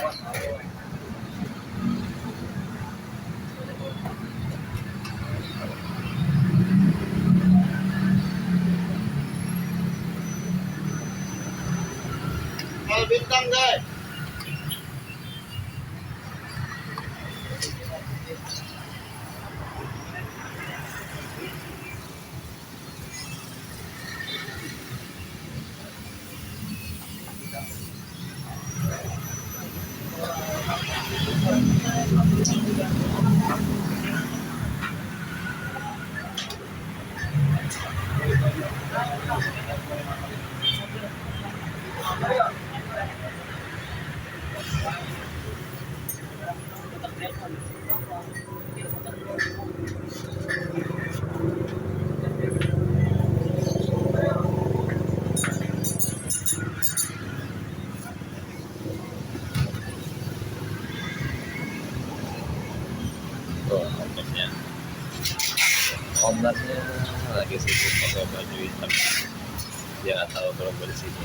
Mau bintang deh. Tuh ombaknya lagi sibuk pakai baju hitam, dia nggak tahu kalau gue di sini.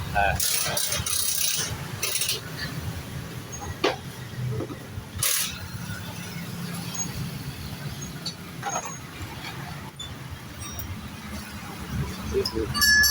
Sibuk.